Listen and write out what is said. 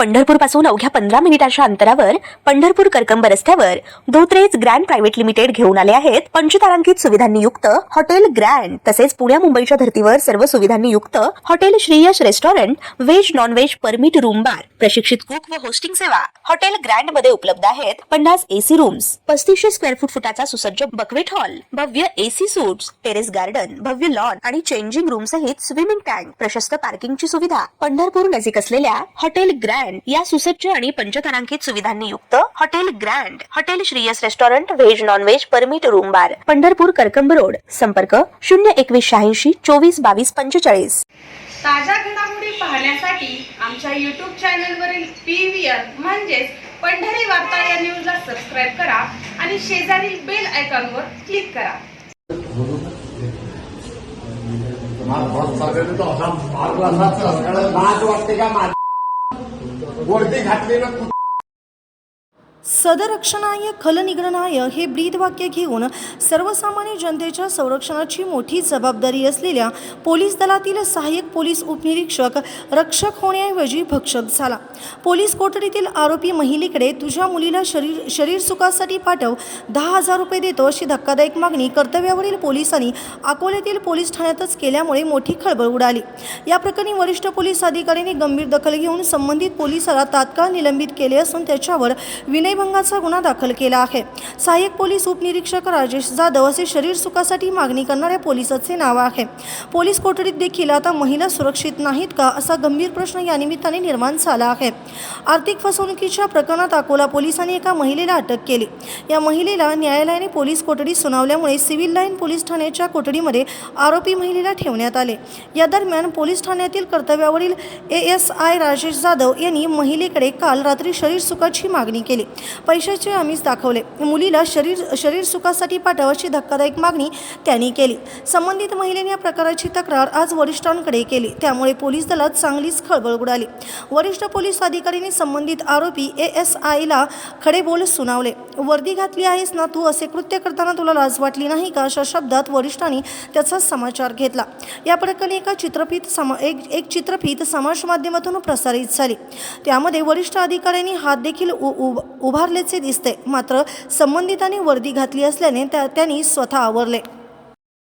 पंढरपूर पासून अवघ्या 15 मिनिटांच्या अंतरावर पंढरपूर करकंब रस्त्यावर धोत्रेज ग्रँड प्रायव्हेट लिमिटेड घेऊन आले आहेत पंचतारांकित सुविधांनी युक्त हॉटेल ग्रँड। तसेच पुण्या मुंबईच्या धर्तीवर सर्व सुविधांनी युक्त hotel Shriyash restaurant, veg non veg permit room bar, प्रशिक्षित कुक व होस्टिंग सेवा हॉटेल ग्रँड मध्ये उपलब्ध आहेत। 50 एसी रूम्स, 3500 स्क्वेअर फुटाचा सुसज्ज बकवेट हॉल, भव्य एसी सूट्स, टेरेस गार्डन, भव्य लॉन आणि चेंजिंग रूम सहित स्विमिंग टँक, प्रशस्त पार्किंगची सुविधा। पंढरपूर नजीक असलेल्या हॉटेल ग्रँड या सुसज्ज आणि पंचतारांकित सुविधांनी युक्त hotel grand, hotel Shriyas restaurant, veg non veg permit room बार, पंढरपूर करकंब रोड। संपर्क 02186 24 22 45। ताज्या घडामोडी पाहण्यासाठी आमच्या YouTube चॅनलवरील PVR म्हणजेच पंढरी वार्ता या न्यूजला सबस्क्राइब करा आणि शेजारील बेल आयकॉनवर क्लिक करा। सदरक्षणाय खलनिग्रहणाय हे ब्रीदवाक्य घेऊन सर्वसामान्य जनतेच्या संरक्षणाची मोठी जबाबदारी असलेल्या पोलीस दलातील सहाय्यक पोलीस उपनिरीक्षक रक्षक होण्याऐवजी भक्षक झाला। पोलीस कोठडीतील आरोपी महिलेकडे तुझ्या मुलीला शरीर सुखासाठी पाठव, 10,000 रुपये देतो अशी धक्कादायक मागणी कर्तव्यावरील पोलिसांनी अकोल्यातील पोलीस ठाण्यातच केल्यामुळे मोठी खळबळ उडाली। या प्रकरणी वरिष्ठ पोलीस अधिकाऱ्यांनी गंभीर दखल घेऊन संबंधित पोलिसाला तात्काळ निलंबित केले असून त्याच्यावर विनयभंगाचा गुन्हा दाखल केला आहे। सहाय्यक पोलीस उपनिरीक्षक राजेश जाधव असे शरीर सुखासाठी मागणी करणाऱ्या पोलिसाचे नाव आहे। पोलीस कोठडीत देखील आता महिला सुरक्षित नाहीत का असा गंभीर प्रश्न या निमित्ताने निर्माण झाला आहे। आर्थिक फसवणुकीच्या प्रकरणात अकोला पोलिसांनी एका महिलेला अटक केली। या महिलेला न्यायालयाने पोलीस कोठडी सुनावल्यामुळे सिव्हिल लाईन पोलीस ठाण्याच्या कोठडीमध्ये आरोपी महिलेला ठेवण्यात आले। या दरम्यान पोलीस ठाण्यातील कर्तव्यावरील ASI राजेश जाधव यांनी महिलेकडे काल रात्री शरीर सुखाची मागणी केली। पैशाचे आमिष दाखवले, मुलीला शरीर सुखासाठी पाठव अशी धक्कादायक मागणी त्यांनी केली। संबंधित महिलेने या प्रकाराची तक्रार आज वरिष्ठांकडे केली, त्यामुळे पोलीस दलात चांगलीच खळबळ उडाली। वरिष्ठ पोलीस अधिकाऱ्यांनी संबंधित आरोपी ASI ला खडे बोल सुनावले। वर्दी घातली आहेस ना तू, असे कृत्य करताना तुला लाज वाटली नाही का, अशा शब्दात वरिष्ठांनी त्याचा समाचार घेतला। या प्रकरणी एक चित्रफित समाज माध्यमातून प्रसारित झाली, त्यामध्ये वरिष्ठ अधिकाऱ्यांनी हात देखील उभारल्याचे दिसते, मात्र संबंधितांनी वर्दी घातली असल्याने त्यांनी स्वतः आवरले।